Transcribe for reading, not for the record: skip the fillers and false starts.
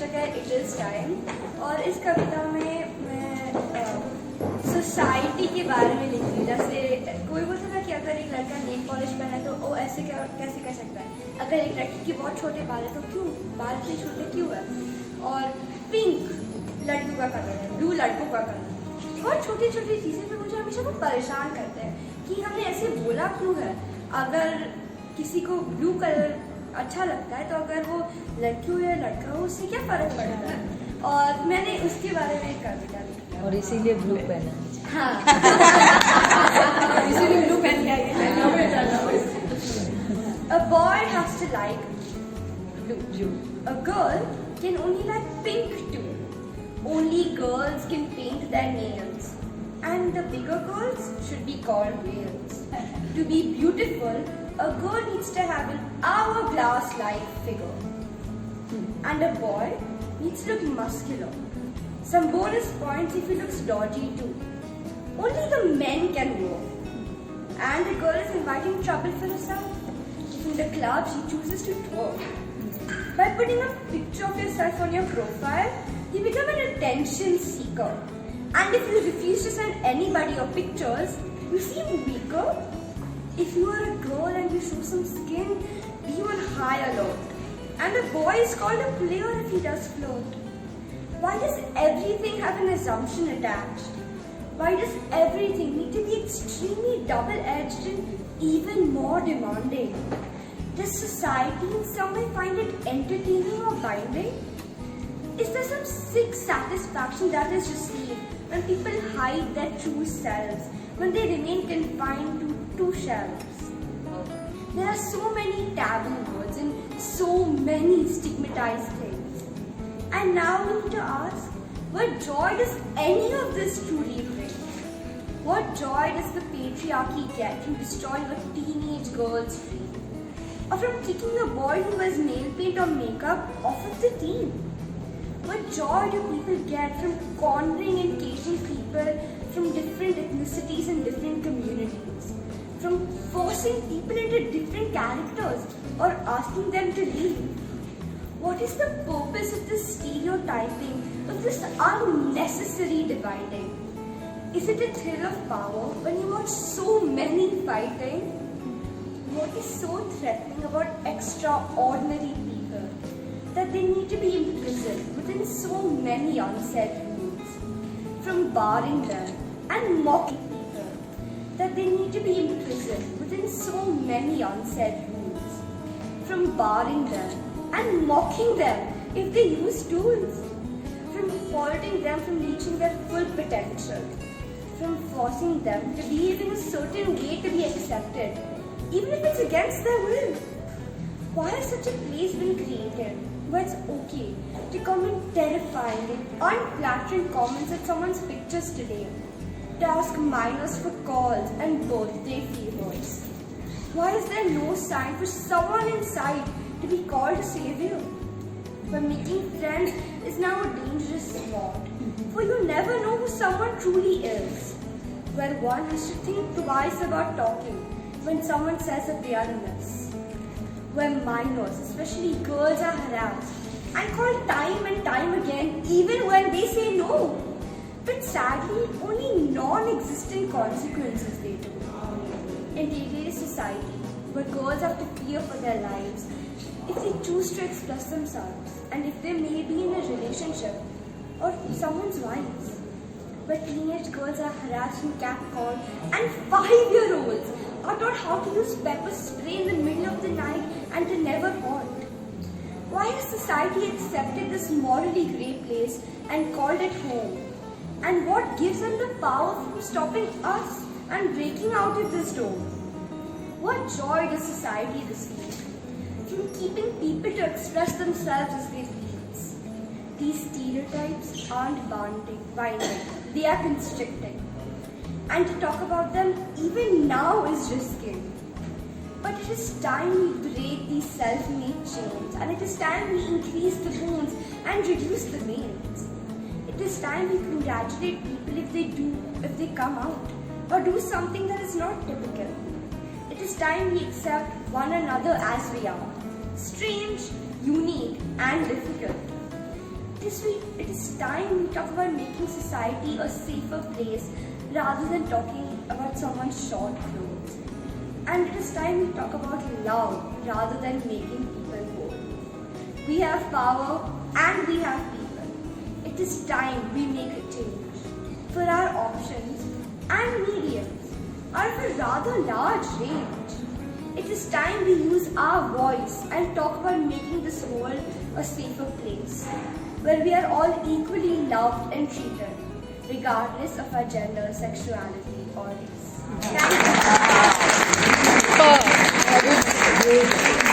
शीर्षक है it is time. और इस कविता में मैं सोसाइटी के बारे में लिखी हूँ। जैसे कोई बोलता था कि अगर एक लड़का नेल पॉलिश पहना है तो वो ऐसे कैसे कर सकता है, अगर एक लड़की के बहुत छोटे बाल है तो क्यों बाल इतने छोटे क्यों है, और पिंक लड़कियों का कलर है, ब्लू लड़कों का कलर है। बहुत छोटी छोटी चीज़ें पे मुझे हमेशा वो परेशान करते हैं कि हमने ऐसे बोला क्यों है। अगर किसी को ब्लू कलर अच्छा लगता है तो अगर वो लड़की हो या लड़का हो उससे क्या फ़र्क पड़ता है। और मैंने उसके बारे में एक कविता लिखी और इसीलिए ब्लू पहना। हाँ इसीलिए ब्लू पहन के आई। A boy has to like blue. A girl can only like pink too. Only girls can paint their nails. And the bigger girls should be called whales. To be beautiful, a girl needs to have an hourglass-like figure. And a boy needs to look muscular. Some bonus points if he looks dodgy too. Only the men can work. And the girl is inviting trouble for herself. In the club, she chooses to twerk. By putting a picture of yourself on your profile, you become an attention seeker. And if you refuse to send anybody your pictures, you seem weaker. If you are a girl and you show some skin, be on high alert. And a boy is called a player if he does flirt. Why does everything have an assumption attached? Why does everything need to be extremely double-edged and even more demanding? Does society in some way find it entertaining or binding? Is there some sick satisfaction that is received when people hide their true selves, when they remain confined to two shelves? There are so many taboo words and so many stigmatized things. And now we need to ask, what joy does any of this truly bring? What joy does the patriarchy get from destroying a teenage girl's dream? Or from kicking a boy who wears nail paint or makeup off of the team? What joy do people get from cornering and caging people from different ethnicities and different communities? From forcing people into different characters or asking them to leave? What is the purpose of this stereotyping, of this unnecessary dividing? Is it a thrill of power when you watch so many fighting? What is so threatening about extraordinary people that they need to be imprisoned within so many unsaid rules? From barring them and mocking people that they need to be imprisoned within so many unsaid rules? From barring them and mocking them if they use tools? From faulting them from reaching their full potential? From forcing them to behave in a certain way to be accepted, even if it's against their will? Why has such a place been created where it's okay to comment terrifying and unflattering comments at someone's pictures today? To ask minors for calls and birthday favors? Why is there no sign for someone inside to be called a savior? Where making friends is now a dangerous sport, for you never know who someone truly is. Where one has to think twice about talking when someone says that they are a mess. Where minors, especially girls, are harassed and called time and time again even when they say no. But sadly, only non-existent consequences they do. In today's society, where girls have to fear for their lives if they choose to express themselves and if they may be in a relationship or someone's wives, where teenage girls are harassed and catcalled and 5-year-olds are taught how to use pepper spray in the middle of the night and to never haunt. Why has society accepted this morally grey place and called it home? And what gives them the power from stopping us and breaking out of this dome? What joy does society receive from keeping people to express themselves as they please? These stereotypes aren't binding, they are constricting. And to talk about them even now is risky. But it is time we break these self-made chains, and it is time we increase the bones and reduce the veins. It is time we congratulate people if they come out or do something that is not typical. It is time we accept one another as we are, strange, unique and difficult. It is time we talk about making society a safer place rather than talking about someone's short clothes. And it is time we talk about love rather than making people whole. We have power and we have people. It is time we make a change. For our options and mediums are of a rather large range. It is time we use our voice and talk about making this world a safer place, where we are all equally loved and treated, regardless of our gender, sexuality, or race. Thank you.